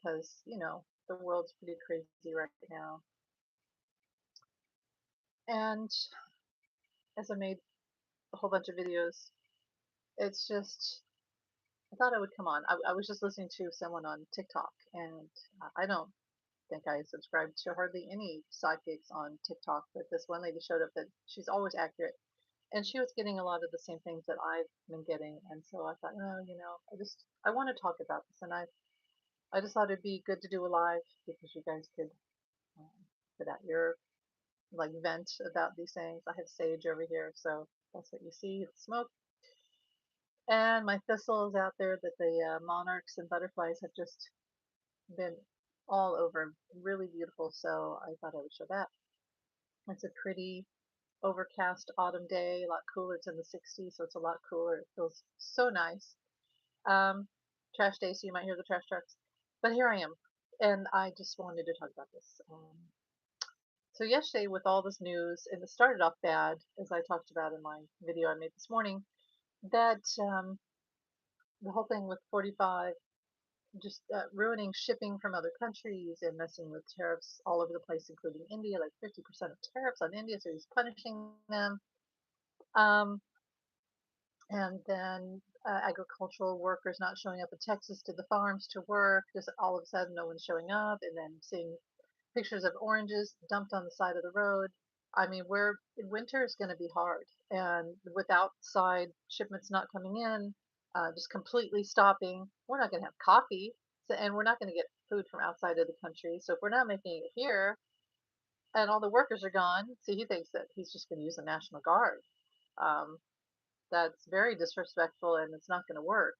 because, the world's pretty crazy right now. And as I made a whole bunch of videos, it's just, I thought I would come on. I was just listening to someone on TikTok, and I don't think I subscribe to hardly any sidekicks on TikTok, but this one lady showed up that she's always accurate, and she was getting a lot of the same things that I've been getting, and so I thought, oh, I want to talk about this, and I just thought it'd be good to do a live because you guys could um, put out your like vent about these things. I have sage over here, so that's what you see, the smoke. And my thistles out there that the monarchs and butterflies have just been all over, really beautiful. So I thought I would show that. It's a pretty overcast autumn day, a lot cooler. It's in the 60s, so it's a lot cooler. It feels so nice. Um, Trash day, so you might hear the trash trucks. But here I am, and I just wanted to talk about this. So yesterday, with all this news, and it started off bad, as I talked about in my video I made this morning, that the whole thing with 45 just ruining shipping from other countries and messing with tariffs all over the place, including India, like 50% of tariffs on India, so he's punishing them. Um, and then agricultural workers not showing up in Texas to the farms to work, just all of a sudden no one's showing up, and then seeing pictures of oranges dumped on the side of the road. I mean, winter is going to be hard, and with outside shipments not coming in, just completely stopping, we're not going to have coffee, so, and we're not going to get food from outside of the country. So if we're not making it here, and all the workers are gone, see, he thinks that he's just going to use the National Guard. Um, that's very disrespectful, and it's not going to work.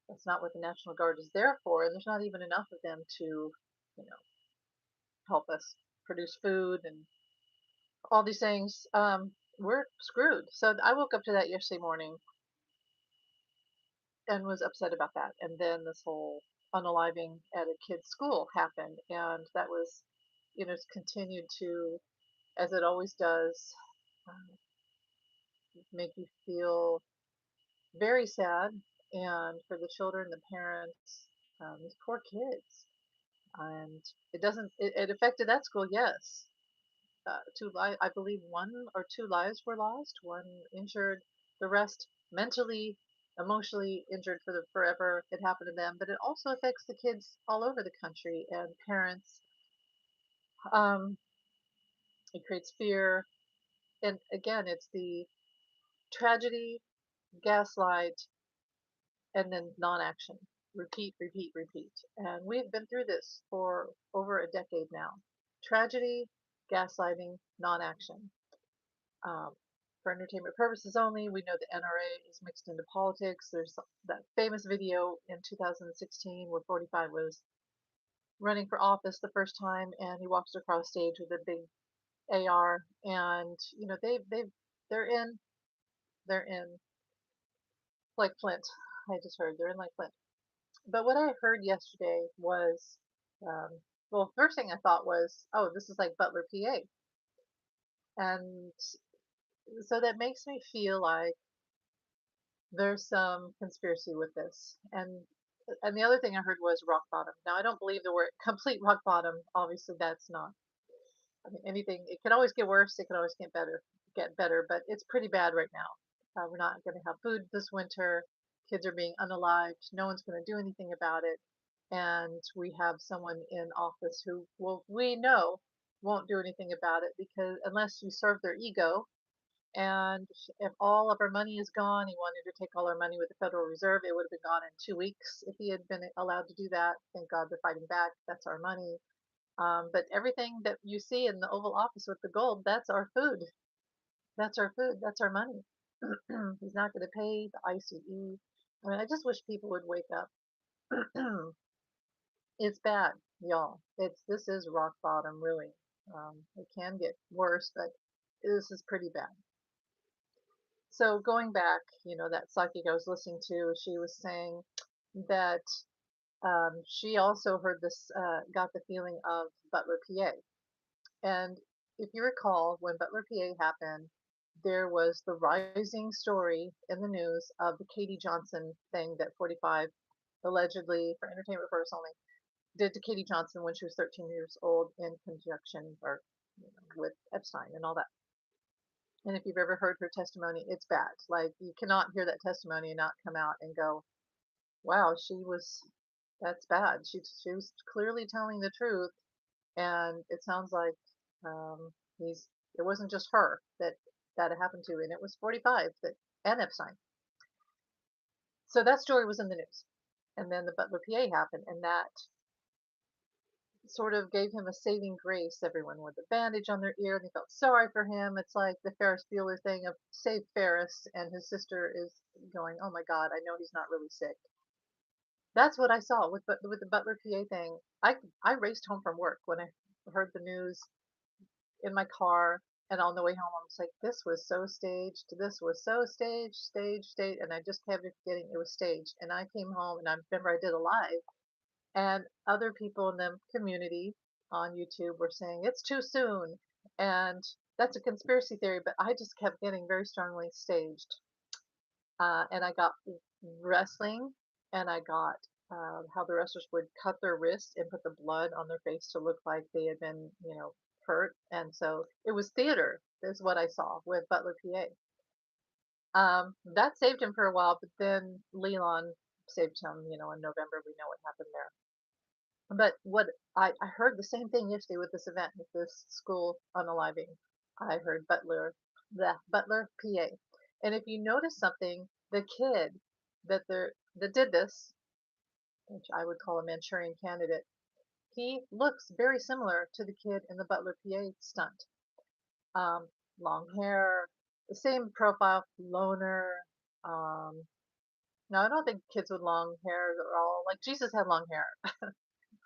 That's not what the National Guard is there for, and there's not even enough of them to, help us produce food and all these things. We're screwed. So I woke up to that yesterday morning and was upset about that. And then this whole unaliving at a kid's school happened, and that was, it's continued to, as it always does, um, make you feel very sad. And for the children, the parents, these poor kids, and it affected that school, yes. I believe one or two lives were lost, one injured, the rest mentally, emotionally injured for the forever. It happened to them, but it also affects the kids all over the country and parents. Um, it creates fear, and again, it's the tragedy, gaslight, and then non-action. Repeat, repeat, repeat. And we've been through this for over a decade now. Tragedy, gaslighting, non-action. um, for entertainment purposes only. We know the NRA is mixed into politics. There's that famous video in 2016 where 45 was running for office the first time, and he walks across stage with a big AR, and they're in they're in like Flint. I just heard they're in like Flint. But what I heard yesterday was, um, well, first thing I thought was, oh, this is like Butler, PA, and so that makes me feel like there's some conspiracy with this. And the other thing I heard was rock bottom. Now I don't believe the word complete rock bottom. Obviously that's not. I mean anything it can always get worse, it can always get better, but it's pretty bad right now. We're not going to have food this winter. Kids are being unalived. No one's going to do anything about it. And we have someone in office who we know won't do anything about it because unless you serve their ego, and if all of our money is gone, he wanted to take all our money with the Federal Reserve. It would have been gone in 2 weeks if he had been allowed to do that. Thank God they're fighting back. That's our money. But everything that you see in the Oval Office with the gold, that's our food. That's our food. That's our money. He's not going to pay the ICE. I mean, I just wish people would wake up. It's bad, y'all. This is rock bottom, really. It can get worse, but this is pretty bad. So going back, that psychic I was listening to, she was saying that she also heard this, got the feeling of Butler, PA. And if you recall, when Butler, PA happened, there was the rising story in the news of the Katie Johnson thing that 45 allegedly, for entertainment purpose only, did to Katie Johnson when she was 13 years old in conjunction or with Epstein and all that. And if you've ever heard her testimony, it's bad. Like you cannot hear that testimony and not come out and go, "Wow, that's bad." She was clearly telling the truth, and it sounds like um, he's it wasn't just her that it happened to, and it was 45 that and Epstein. So that story was in the news, and then the Butler PA happened, and that sort of gave him a saving grace. Everyone with a bandage on their ear, and they felt sorry for him. It's like the Ferris Bueller thing of save Ferris, and his sister is going, "Oh my God, I know he's not really sick." That's what I saw with the Butler PA thing. I raced home from work when I heard the news in my car, and on the way home, I was like, "This was so staged. This was so staged, staged, staged," and I just kept forgetting it was staged. And I came home, and I remember I did a live, and other people in the community on YouTube were saying it's too soon, and that's a conspiracy theory. But I just kept getting very strongly staged, and I got wrestling, and I got how the wrestlers would cut their wrist and put the blood on their face to look like they had been, hurt. And so it was theater, is what I saw with Butler, PA. That saved him for a while, but then Leland saved him, in November. We know what happened there. But what I heard the same thing yesterday with this event, with this school unaliving. I heard the Butler, PA. And if you notice something, the kid that did this, which I would call a Manchurian candidate, he looks very similar to the kid in the Butler, PA stunt. Um, Long hair, the same profile, loner. Um, now I don't think kids with long hair are all like Jesus had long hair,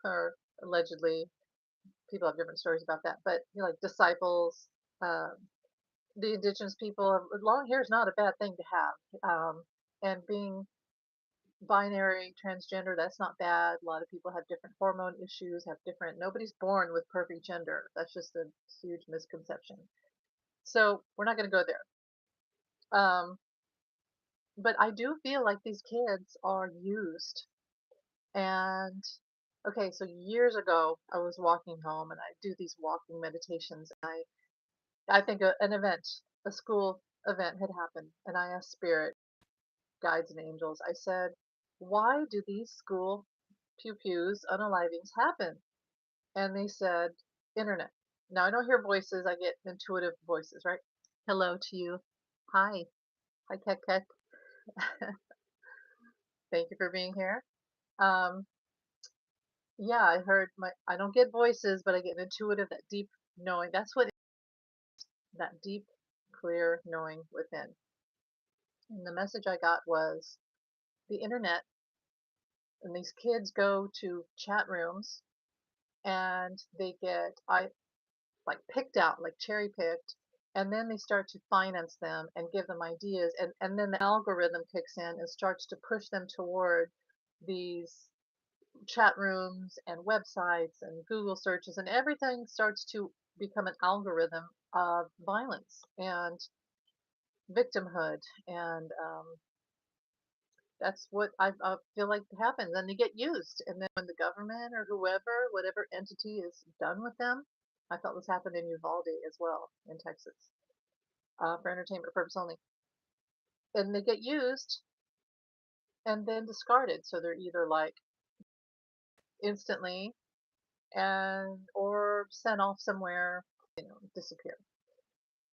or allegedly. People have different stories about that, but like disciples, um, the indigenous people, long hair is not a bad thing to have. And being binary, transgender, that's not bad. A lot of people have different hormone issues, have different, nobody's born with perfect gender. That's just a huge misconception. So we're not going to go there. Um, but I do feel like these kids are used. And okay, so years ago, I was walking home and I do these walking meditations. I think an event, a school event had happened, and I asked spirit, guides, and angels. I said, "Why do these school pew pews unalivings happen?" And they said, "Internet." Now I don't hear voices; I get intuitive voices, right? Hello to you. Hi, hi, Keck Keck. Thank you for being here. Um, yeah, I heard my. I don't get voices, but I get an intuitive, that deep knowing. That's what that deep, clear knowing within. And the message I got was the internet, and these kids go to chat rooms and they get like picked out, like cherry picked, and then they start to finance them and give them ideas, and then the algorithm kicks in and starts to push them toward these chat rooms and websites and Google searches, and everything starts to become an algorithm of violence and victimhood. And that's what I feel like happens. And they get used. And then when the government or whoever, whatever entity is done with them, I felt this happened in Uvalde as well in Texas, for entertainment purpose only. And they get used and then discarded. So they're either like instantly and or sent off somewhere, disappear.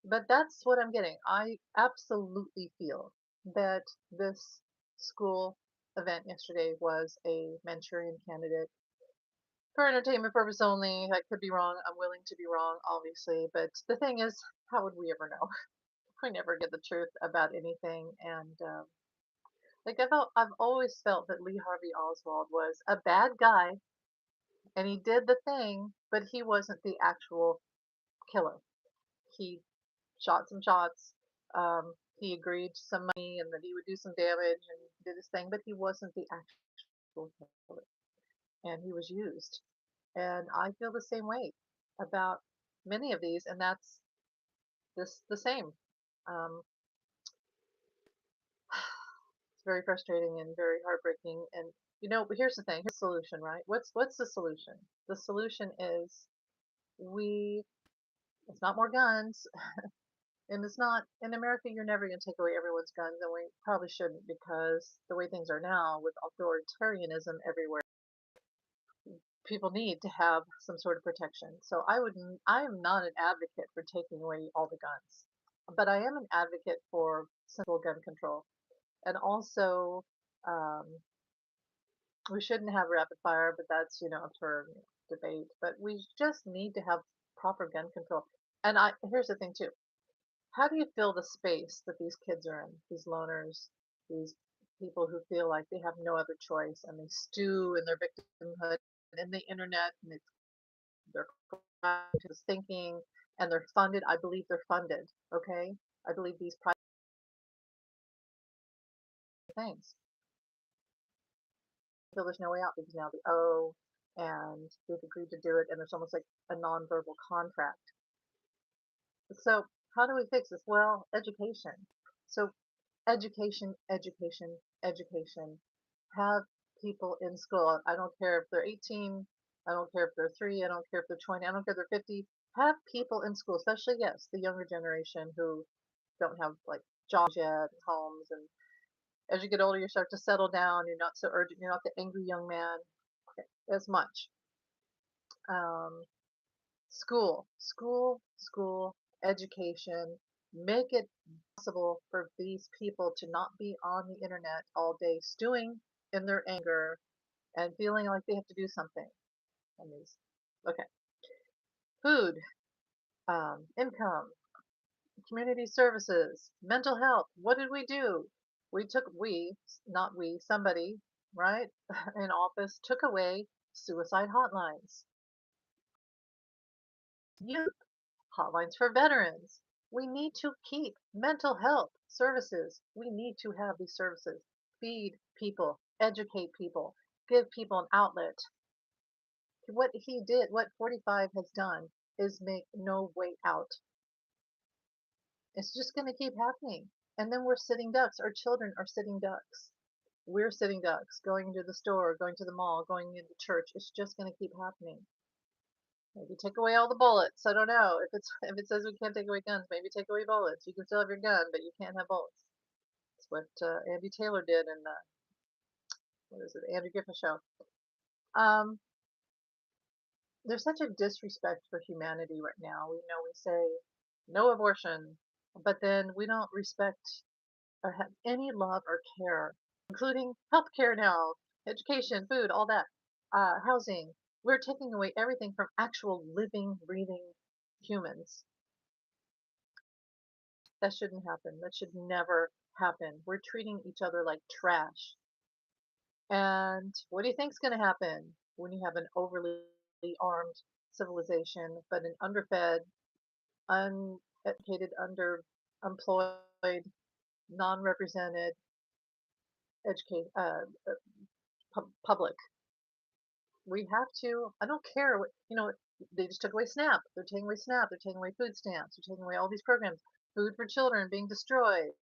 But that's what I'm getting. I absolutely feel that this school event yesterday was a Manchurian candidate for entertainment purpose only. I could be wrong. I'm willing to be wrong, obviously. But the thing is, how would we ever know? We never get the truth about anything. And like I've always felt that Lee Harvey Oswald was a bad guy, and he did the thing, but he wasn't the actual killer. He shot some shots. He agreed to some money and that he would do some damage and did his thing, but he wasn't the actual killer. And he was used. And I feel the same way about many of these, and that's the same. Um, it's very frustrating and very heartbreaking. And But here's the thing. Here's the solution, right? What's the solution? The solution is we it's not more guns, and it's not in America. You're never going to take away everyone's guns, and we probably shouldn't because the way things are now with authoritarianism everywhere, people need to have some sort of protection. So I am not an advocate for taking away all the guns, but I am an advocate for simple gun control. And also, um, we shouldn't have rapid fire, but that's, up for debate. But we just need to have proper gun control. And here's the thing too. How do you fill the space that these kids are in? These loners, these people who feel like they have no other choice and they stew in their victimhood and the internet and they're just thinking and they're funded. I believe they're funded. Okay. I believe these private things. So there's no way out because now the O and they've agreed to do it and there's almost like a nonverbal contract. So how do we fix this? Well, education. So education, education, education. Have people in school. I don't care if they're 18. I don't care if they're 3. I don't care if they're 20. I don't care if they're 50. Have people in school, especially, yes, the younger generation who don't have like jobs yet, homes. And as you get older, you start to settle down. You're not so urgent. You're not the angry young man as much. Um, school, education. Make it possible for these people to not be on the internet all day stewing in their anger and feeling like they have to do something. And these, okay, food, income, community services, mental health. What did we do? Not we, somebody, right, in office took away suicide hotlines, youth hotlines for veterans. We need to keep mental health services. We need to have these services. Feed people, educate people, give people an outlet. What he did, what 45 has done, is make no way out. It's just going to keep happening. And then we're sitting ducks. Our children are sitting ducks. We're sitting ducks, going to the store, going to the mall, going into church. It's just going to keep happening. Maybe take away all the bullets. I don't know. If it says we can't take away guns, maybe take away bullets. You can still have your gun, but you can't have bullets. That's what Andy Taylor did in the what is it, the Andrew Griffith show. Um, there's such a disrespect for humanity right now. We say no abortion, but then we don't respect or have any love or care, including healthcare now, education, food, all that, housing. We're taking away everything from actual living, breathing humans. That shouldn't happen. That should never happen. We're treating each other like trash. And what do you think's going to happen when you have an overly armed civilization, but an underfed, uneducated, underemployed, non-represented, educate public? We have to. I don't care what They just took away SNAP. They're taking away SNAP. They're taking away food stamps. They're taking away all these programs. Food for children being destroyed.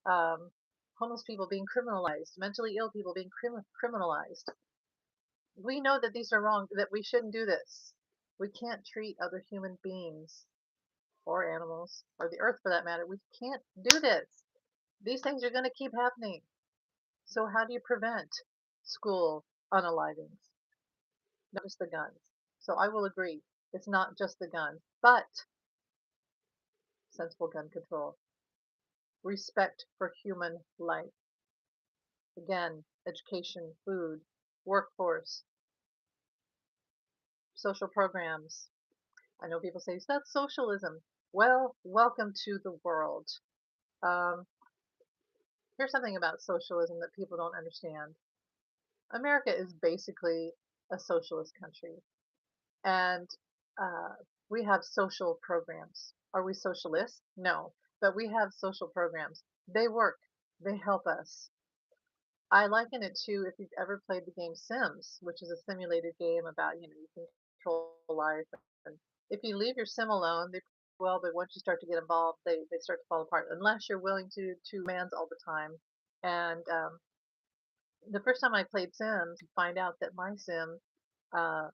Um, Homeless people being criminalized. Mentally ill people being criminalized. We know that these are wrong. That we shouldn't do this. We can't treat other human beings or animals or the earth for that matter. We can't do this. These things are going to keep happening. So how do you prevent school unalivings? Not just the guns. So I will agree, it's not just the guns, but sensible gun control, respect for human life. Again, education, food, workforce, social programs. I know people say, that's socialism. Well, welcome to the world. Um, Here's something about socialism that people don't understand. America is basically a socialist country. And uh, we have social programs. Are we socialists? No, but we have social programs. They work. They help us. I liken it to if you've ever played the game Sims, which is a simulated game about you can control life. And if you leave your sim alone, they well, but once you start to get involved, they start to fall apart unless you're willing to mans all the time. And The first time I played Sims, find out that my Sim uh,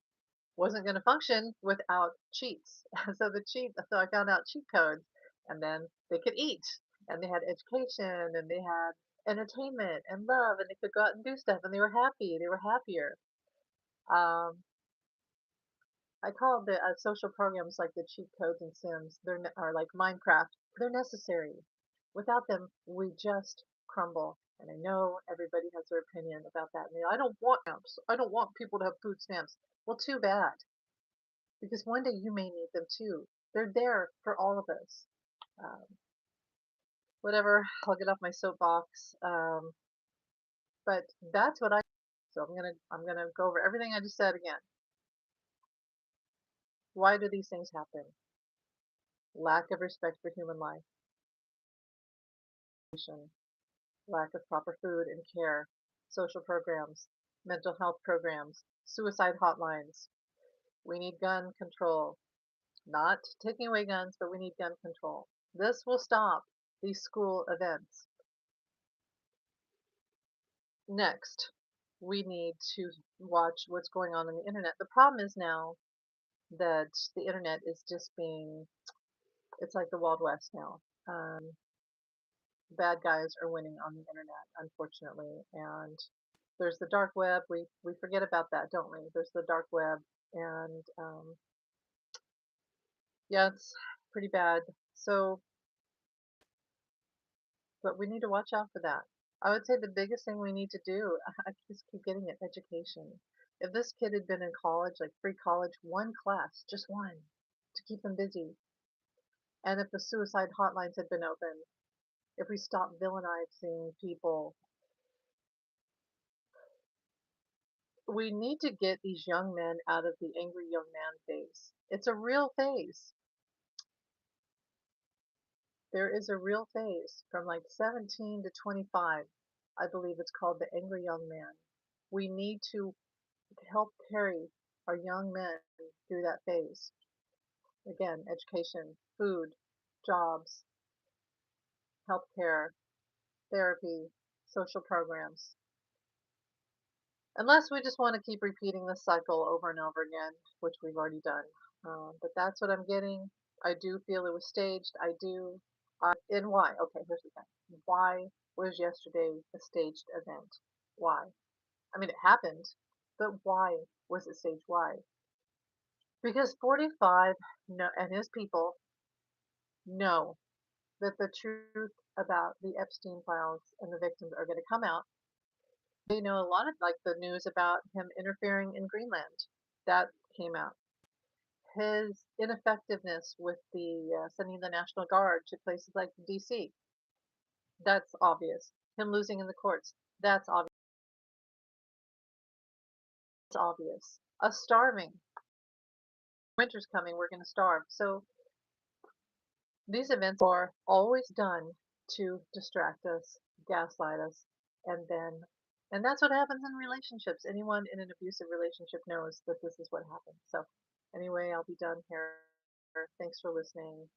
wasn't going to function without cheats. So I found out cheat codes, and then they could eat, and they had education, and they had entertainment and love, and they could go out and do stuff, and they were happy. They were happier. Um, I call the social programs like the cheat codes in Sims. Are like Minecraft. They're necessary. Without them, we just crumble. And I know everybody has their opinion about that. And I don't want stamps. I don't want people to have food stamps. Well, too bad, because one day you may need them too. They're there for all of us. Um, whatever. I'll get off my soapbox. But that's what I. So I'm gonna go over everything I just said again. Why do these things happen? Lack of respect for human life, lack of proper food and care, social programs, mental health programs, suicide hotlines. We need gun control. Not taking away guns, but we need gun control. This will stop these school events. Next, we need to watch what's going on the internet. The problem is now that the internet is just it's like the Wild West now. Bad guys are winning on the internet, unfortunately. And there's the dark web. We forget about that, don't we? There's the dark web, and yeah, it's pretty bad. So, but we need to watch out for that. I would say the biggest thing we need to do, I just keep getting it, education. If this kid had been in college, like free college, one class, just one, to keep them busy, and if the suicide hotlines had been open, if we stopped villainizing people, we need to get these young men out of the angry young man phase. It's a real phase. There is a real phase from like 17 to 25. I believe it's called the angry young man. We need to help carry our young men through that phase. Again, education, food, jobs, healthcare, therapy, social programs. Unless we just want to keep repeating this cycle over and over again, which we've already done. But that's what I'm getting. I do feel it was staged. I do. And why? Okay, here's the thing. Why was yesterday a staged event? Why? I mean, it happened, but why was it staged? Why? Because 45 and his people know that the truth about the Epstein files and the victims are going to come out. They know a lot of like the news about him interfering in Greenland. That came out. His ineffectiveness with the sending the National Guard to places like DC. That's obvious. Him losing in the courts. That's obvious. It's obvious. Us starving. Winter's coming. We're going to starve. So these events are always done to distract us, gaslight us, and then, and that's what happens in relationships. Anyone in an abusive relationship knows that this is what happens. So, anyway, I'll be done here. Thanks for listening.